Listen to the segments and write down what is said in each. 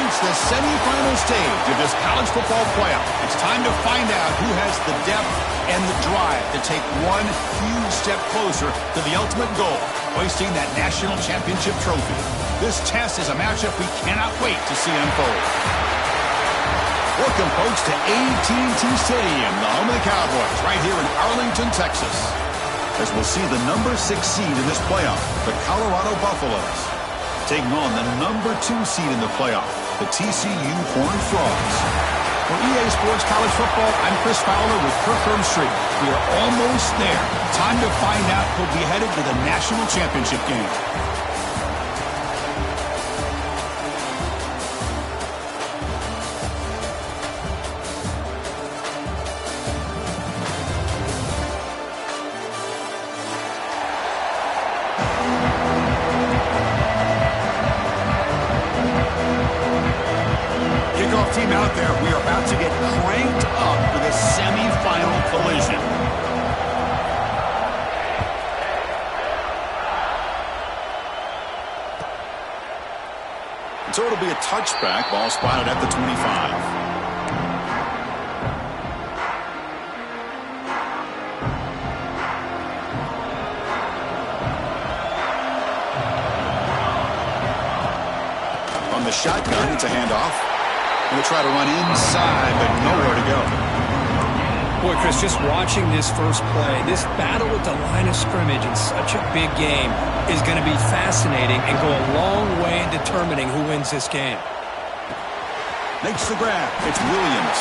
reached the semifinal stage of this college football playoff. It's time to find out who has the depth and the drive to take one huge step closer to the ultimate goal, hoisting that national championship trophy. This test is a matchup we cannot wait to see unfold. Welcome, folks, to AT&T Stadium, the home of the Cowboys, right here in Arlington, Texas, as we'll see the number 6 seed in this playoff, the Colorado Buffaloes, taking on the number 2 seed in the playoff, the TCU Horned Frogs. For EA Sports College Football, I'm Chris Fowler with Kirk Herbstreit. We are almost there. Time to find out who'll be headed to the national championship game. Team out there, we are about to get cranked up for the semifinal collision. So it'll be a touchback, ball spotted at the 25. From the shotgun, it's a handoff. We'll try to run inside, but nowhere to go. Boy, Chris, just watching this first play, this battle at the line of scrimmage in such a big game is going to be fascinating and go a long way in determining who wins this game. Makes the grab. It's Williams.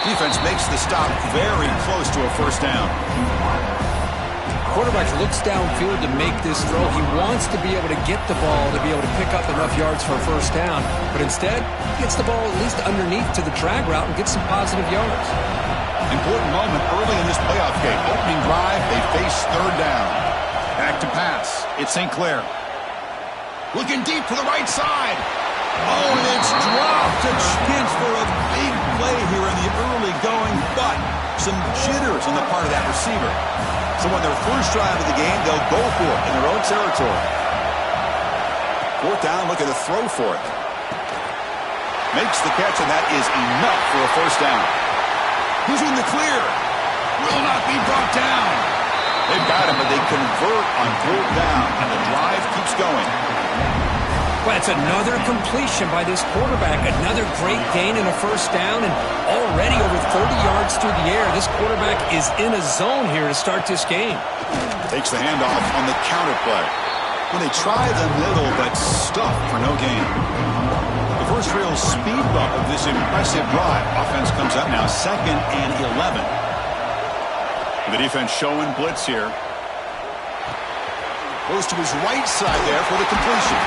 Defense makes the stop very close to a first down. Quarterback looks downfield to make this throw. He wants to be able to get the ball to be able to pick up enough yards for a first down. But instead, he gets the ball at least underneath to the drag route and gets some positive yards. Important moment early in this playoff game. Opening drive, they face third down. Back to pass. It's St. Clair. Looking deep to the right side. Oh, and it's dropped. A chance for a big play here in the early going, but some jitters on the part of that receiver. So on their first drive of the game, they'll go for it in their own territory. Fourth down, look at the throw for it. Makes the catch, and that is enough for a first down. Who's in the clear? Will not be brought down. They've got him, but they convert on third down, and the drive keeps going. Well, it's another completion by this quarterback. Another great gain in a first down, and already over 30 yards through the air. This quarterback is in a zone here to start this game. Takes the handoff on the counter play. When they try the middle, but stuff for no gain. The first real speed bump of this impressive drive. Offense comes up now 2nd and 11. The defense showing blitz here. Goes to his right side there for the completion.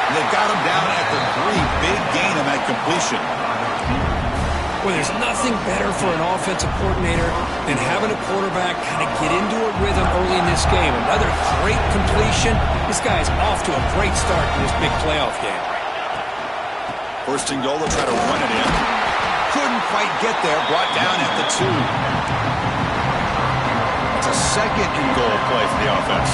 And they've got him down at the 3. Big gain on that completion. Well, there's nothing better for an offensive coordinator than having a quarterback kind of get into a rhythm early in this game. Another great completion. This guy's off to a great start in this big playoff game. First and goal, they'll try to run it in. Couldn't quite get there. Brought down at the 2. It's a 2nd and goal play for the offense.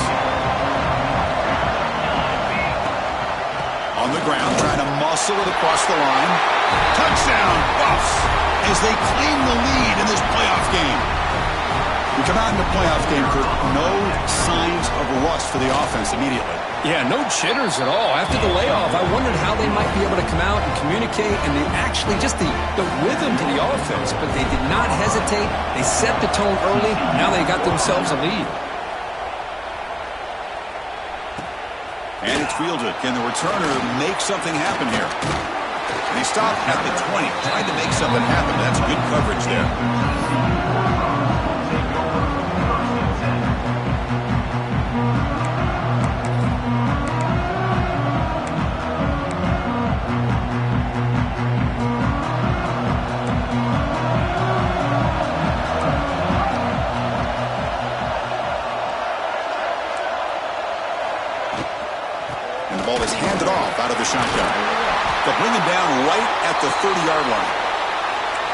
On the ground, trying to muscle it across the line. Touchdown, Buffs, as they claim the lead in this playoff game. We come out in the playoff game for no signs of rust for the offense immediately. Yeah, no jitters at all. After the layoff, I wondered how they might be able to come out and communicate, and they actually just the rhythm to the offense, but they did not hesitate. They set the tone early. Now they got themselves a lead. And it's fielded. Can the returner make something happen here? And he stopped at the 20, trying to make something happen. That's good coverage there. And the ball is handed off out of the shotgun. They'll bring him down right at the 30-yard line.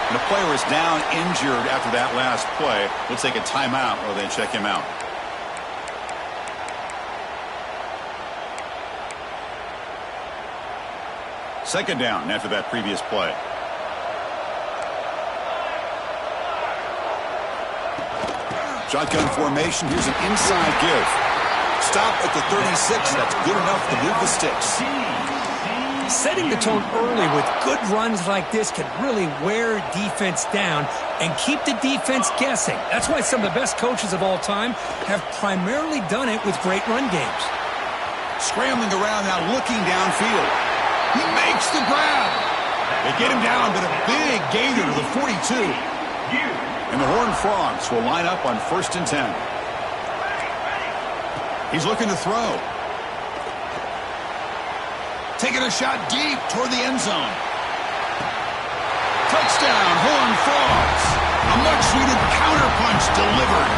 And the player is down injured after that last play. We'll take a timeout or they check him out. Second down after that previous play. Shotgun formation. Here's an inside give. Stop at the 36. That's good enough to move the sticks. Setting the tone early with good runs like this can really wear defense down and keep the defense guessing. That's why some of the best coaches of all time have primarily done it with great run games. Scrambling around now, looking downfield. He makes the grab. They get him down, but a big gainer to the 42. And the Horned Frogs will line up on 1st and 10. He's looking to throw. Taking a shot deep toward the end zone. Touchdown, Horned Frogs. A much-needed counterpunch delivered.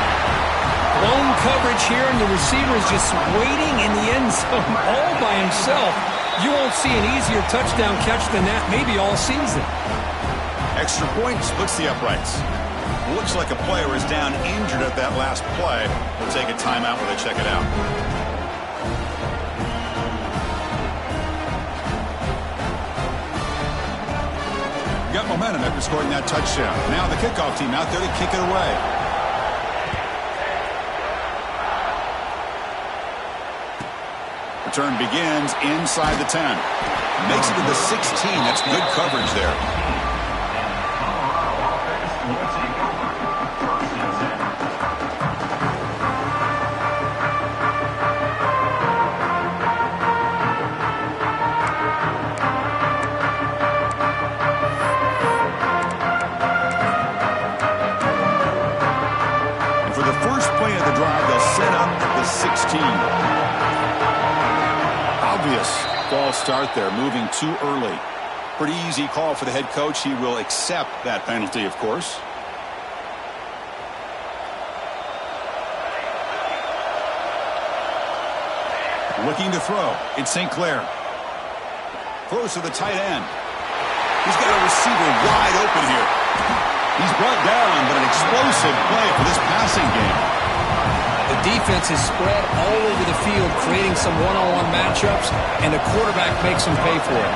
Blown coverage here, and the receiver is just waiting in the end zone all by himself. You won't see an easier touchdown catch than that maybe all season. Extra point splits the uprights. Looks like a player is down injured at that last play. We'll take a timeout while they check it out. Got momentum after scoring that touchdown. Now the kickoff team out there to kick it away. Return begins inside the 10. Makes it to the 16. That's good coverage there. And for the first play of the drive, they'll set up at the 16. Obvious false start there, moving too early. Pretty easy call for the head coach. He will accept that penalty, of course. Looking to throw. It's St. Clair. Throws to the tight end. He's got a receiver wide open here. He's brought down, but an explosive play for this passing game. The defense is spread all over the field, creating some one-on-one matchups, and the quarterback makes them pay for it.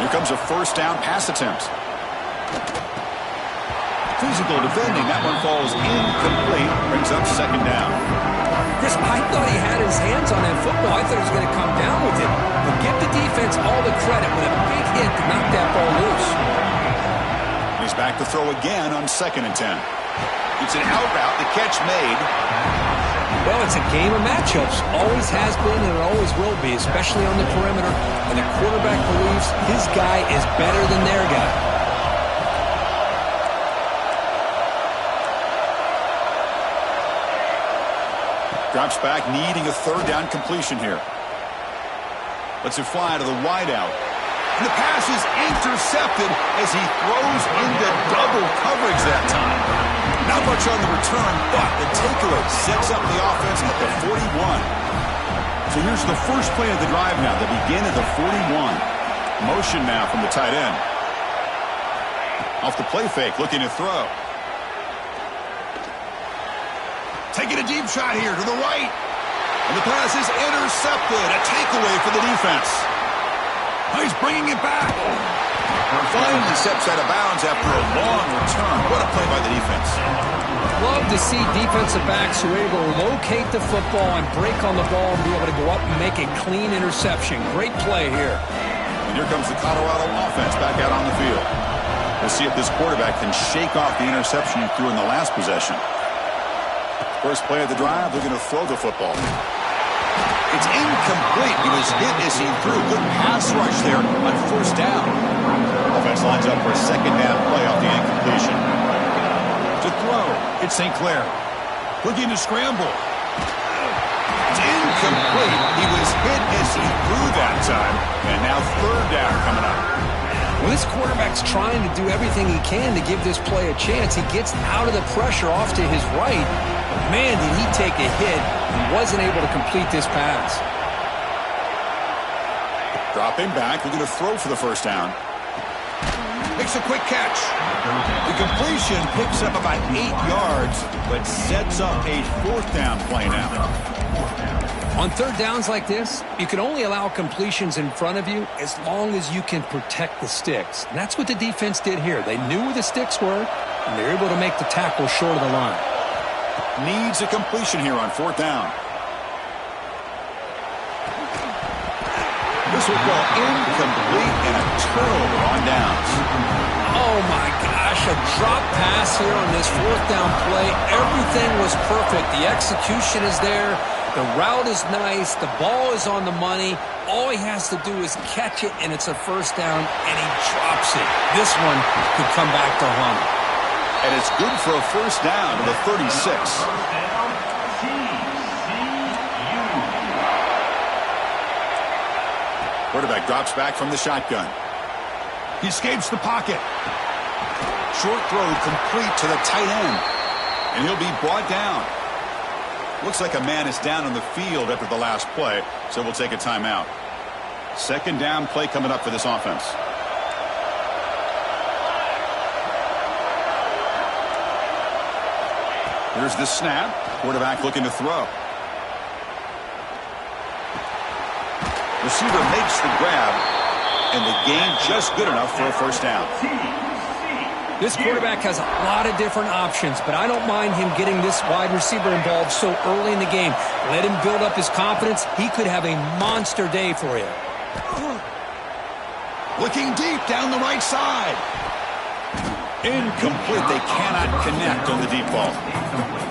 Here comes a first down pass attempt. Physical defending. That one falls incomplete. Brings up second down. Chris, I thought he had his hands on that football. I thought he was going to come down with it. But give the defense all the credit with a big hit to knock that ball loose. He's back to throw again on 2nd and 10. It's an out route. The catch made. Well, it's a game of matchups. Always has been and it always will be, especially on the perimeter. And the quarterback believes his guy is better than their guy. Drops back, needing a third down completion here. Lets it fly to the wideout. And the pass is intercepted as he throws into double coverage that time. Not much on the return, but the takeaway sets up the offense at the 41. So here's the first play of the drive now. They begin at the 41. Motion now from the tight end. Off the play fake, looking to throw. Taking a deep shot here to the right. And the pass is intercepted. A takeaway for the defense. Oh, he's bringing it back. And finally steps out of bounds after a long return. What a play by the defense. Love to see defensive backs who are able to locate the football and break on the ball and be able to go up and make a clean interception. Great play here. And here comes the Colorado offense back out on the field. We'll see if this quarterback can shake off the interception he threw in the last possession. First play of the drive, they're going to throw the football. It's incomplete. He was hit as he threw. Good pass rush there on first down. Offense lines up for a second down play off the incompletion. To throw, it's St. Clair. Looking to scramble. It's incomplete. He was hit as he threw that time. And now third down coming up. Well, this quarterback's trying to do everything he can to give this play a chance. He gets out of the pressure off to his right. But man, did he take a hit and wasn't able to complete this pass. Dropping back, looking to throw for the first down. Makes a quick catch. The completion picks up about 8 yards, but sets up a fourth down play now. On third downs like this, you can only allow completions in front of you as long as you can protect the sticks. And that's what the defense did here. They knew where the sticks were, and they were able to make the tackle short of the line. Needs a completion here on fourth down. This will go incomplete and a turnover on downs. Oh, my gosh, a drop pass here on this fourth down play. Everything was perfect. The execution is there. The route is nice. The ball is on the money. All he has to do is catch it, and it's a first down, and he drops it. This one could come back to haunt him. And it's good for a first down to the 36. Quarterback drops back from the shotgun. He escapes the pocket. Short throw complete to the tight end. And he'll be brought down. Looks like a man is down on the field after the last play, so we'll take a timeout. Second down play coming up for this offense. Here's the snap. Quarterback looking to throw. Receiver makes the grab, and the gain just good enough for a first down. This quarterback has a lot of different options, but I don't mind him getting this wide receiver involved so early in the game. Let him build up his confidence. He could have a monster day for you. Looking deep down the right side. Incomplete. They cannot connect on the deep ball.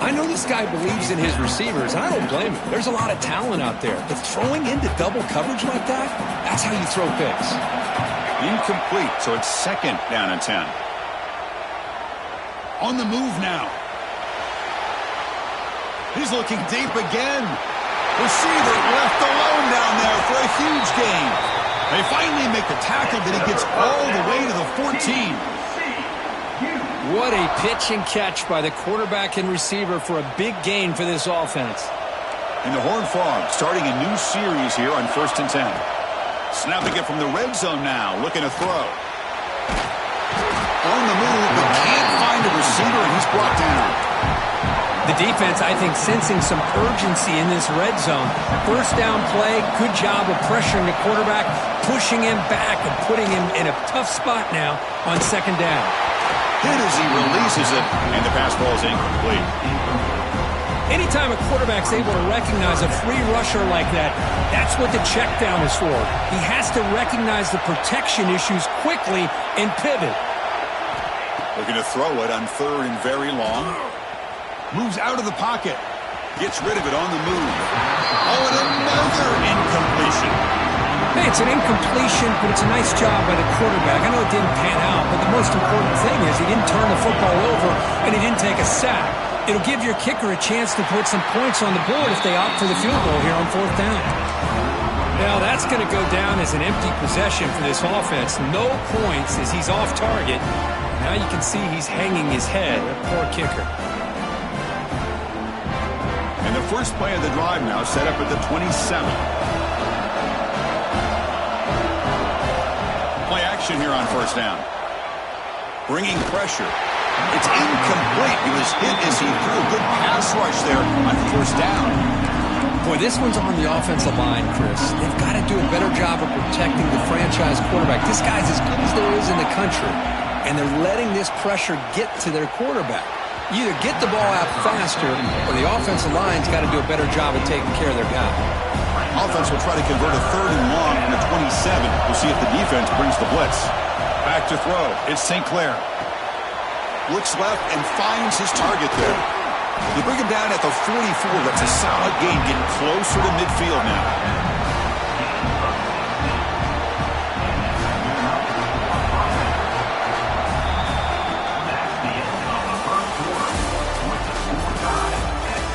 I know this guy believes in his receivers, and I don't blame him. There's a lot of talent out there, but throwing into double coverage like that, that's how you throw picks. Incomplete, so it's second down and 10. On the move now. He's looking deep again. Receiver left alone down there for a huge gain. They finally make the tackle, but he gets all the way to the 14. What a pitch and catch by the quarterback and receiver for a big gain for this offense. And the Horned Frogs starting a new series here on 1st and 10. Snapping it from the red zone now, looking to throw. On the move, but can't find a receiver, and he's brought down. The defense, I think, sensing some urgency in this red zone. First down play, good job of pressuring the quarterback, pushing him back and putting him in a tough spot now on second down. Hit as he releases it, and the pass ball is incomplete. Anytime a quarterback's able to recognize a free rusher like that, that's what the check down is for. He has to recognize the protection issues quickly and pivot. Looking to throw it on third and very long. Moves out of the pocket. Gets rid of it on the move. Oh, and another incompletion. Hey, it's an incompletion, but it's a nice job by the quarterback. I know it didn't pan out, but the most important thing is he didn't turn the football over and he didn't take a sack. It'll give your kicker a chance to put some points on the board if they opt for the field goal here on fourth down. Now, that's going to go down as an empty possession for this offense. No points as he's off target. Now you can see he's hanging his head. A poor kicker. And the first play of the drive now set up at the 27. Play action here on first down. Bringing pressure. It's incomplete. He was hit as he threw a good pass rush there on first down. Boy, this one's on the offensive line, Chris. They've got to do a better job of protecting the franchise quarterback. This guy's as good as there is in the country, and they're letting this pressure get to their quarterback. You either get the ball out faster, or the offensive line's got to do a better job of taking care of their guy. Offense will try to convert a third and long from the 27. We'll see if the defense brings the blitz. Back to throw. It's St. Clair. Looks left and finds his target there. They bring him down at the 44. That's a solid gain, getting closer to midfield now.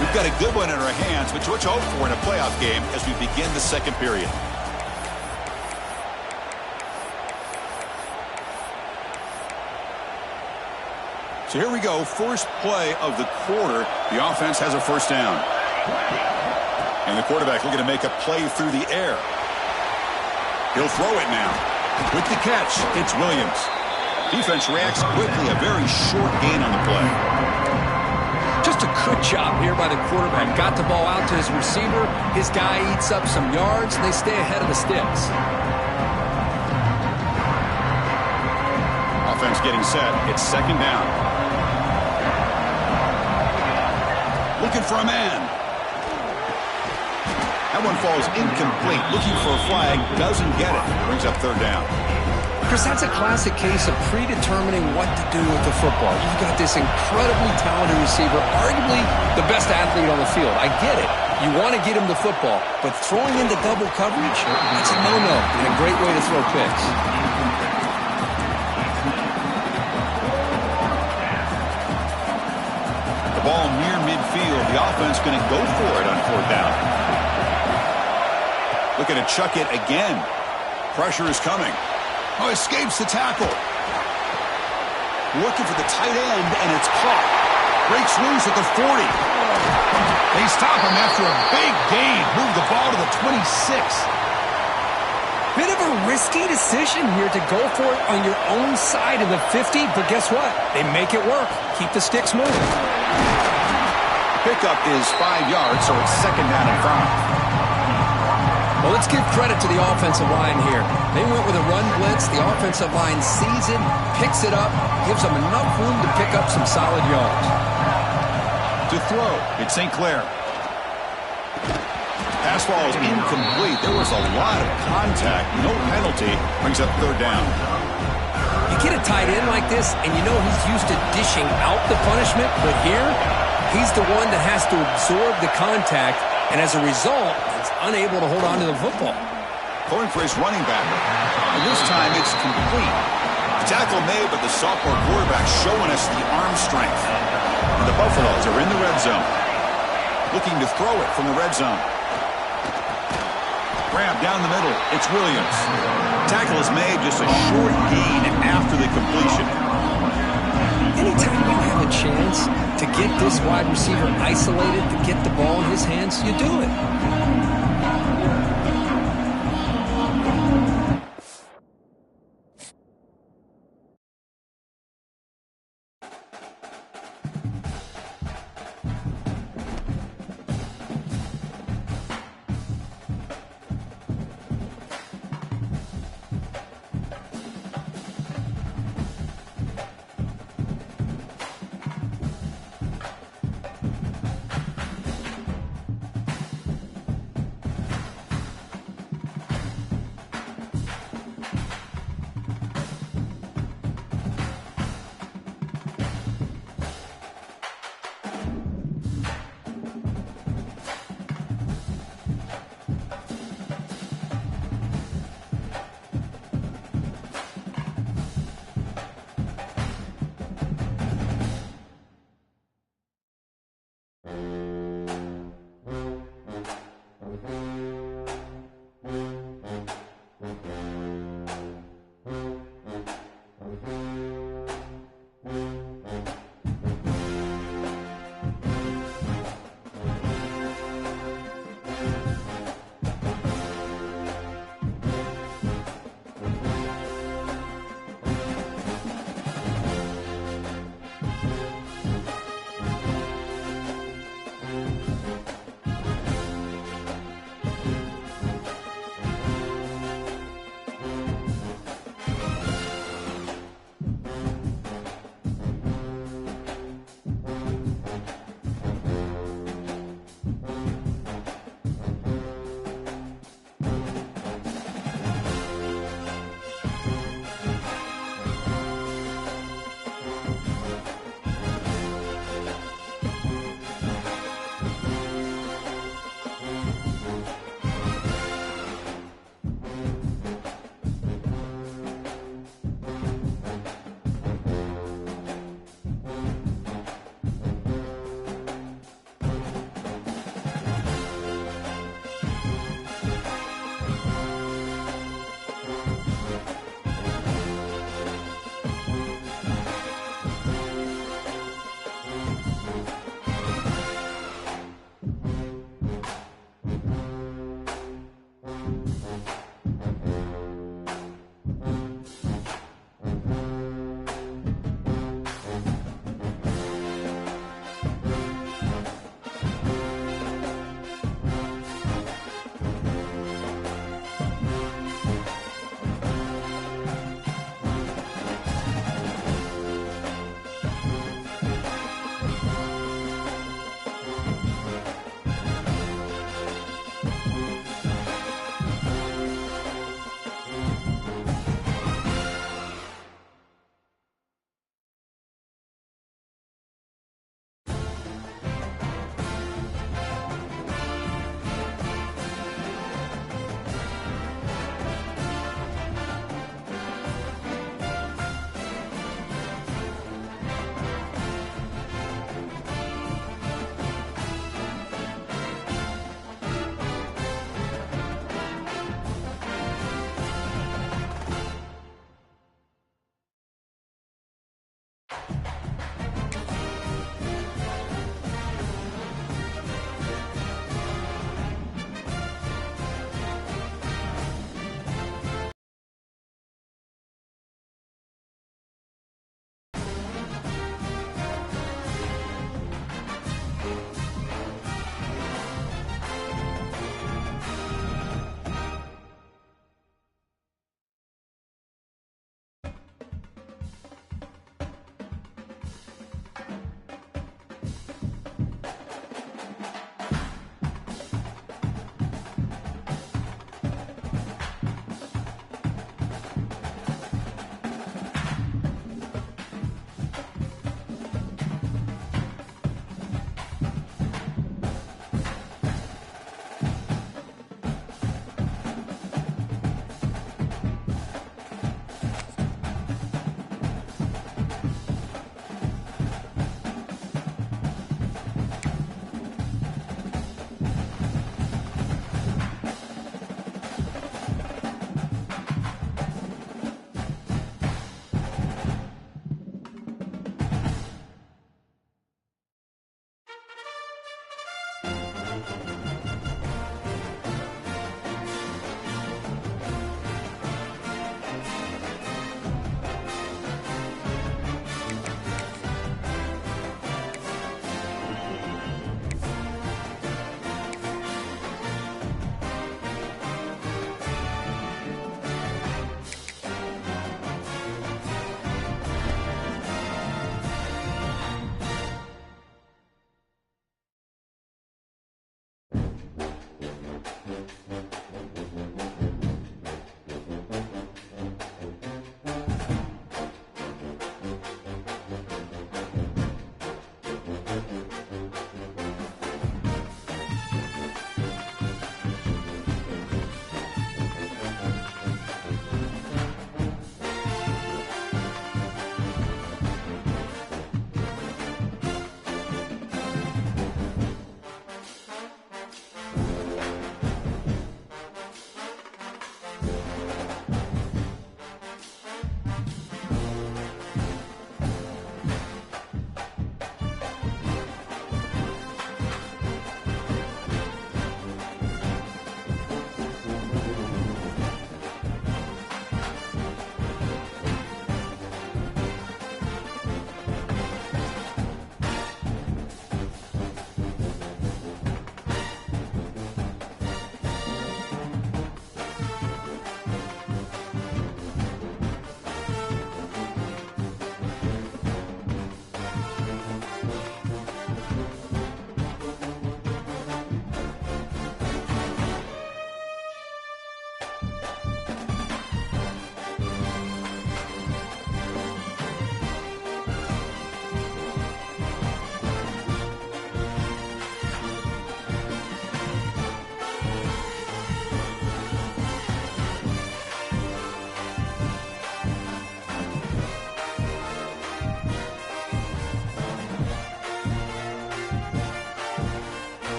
We've got a good one in our hands, but what you hope for in a playoff game as we begin the second period. So here we go, first play of the quarter. The offense has a first down. And the quarterback looking to make a play through the air. He'll throw it now. With the catch, it's Williams. Defense reacts quickly, a very short gain on the play. Just Just a good job here by the quarterback. Got the ball out to his receiver. His guy eats up some yards, and they stay ahead of the sticks. Offense getting set. It's second down. Looking for a man. That one falls incomplete. Looking for a flag. Doesn't get it. Brings up third down. Chris, that's a classic case of predetermining what to do with the football. You've got this incredibly talented receiver, arguably the best athlete on the field. I get it. You want to get him the football, but throwing into double coverage, that's a no-no and a great way to throw picks. The ball near midfield. The offense going to go for it on fourth down. Looking to chuck it again. Pressure is coming. Oh, escapes the tackle. Looking for the tight end, and it's caught. Breaks loose at the 40. They stop him after a big gain. Move the ball to the 26. Bit of a risky decision here to go for it on your own side of the 50, but guess what? They make it work. Keep the sticks moving. Pickup is 5 yards, so it's second down and 5. Well, let's give credit to the offensive line here. They went with a run blitz. The offensive line sees it, picks it up, gives them enough room to pick up some solid yards. To throw, it's St. Clair. Pass ball is incomplete. There was a lot of contact. No penalty. Brings up third down. You get a tight end like this, and you know he's used to dishing out the punishment, but here, he's the one that has to absorb the contact, and as a result, he's unable to hold on to the football. Going for his running back. And this time, it's complete. The tackle made, but the sophomore quarterback showing us the arm strength. And the Buffaloes are in the red zone. Looking to throw it from the red zone. Grab down the middle. It's Williams. Tackle is made, just a short gain after the completion. Anytime you have a chance to get this wide receiver isolated, to get the ball in his hands, you do it.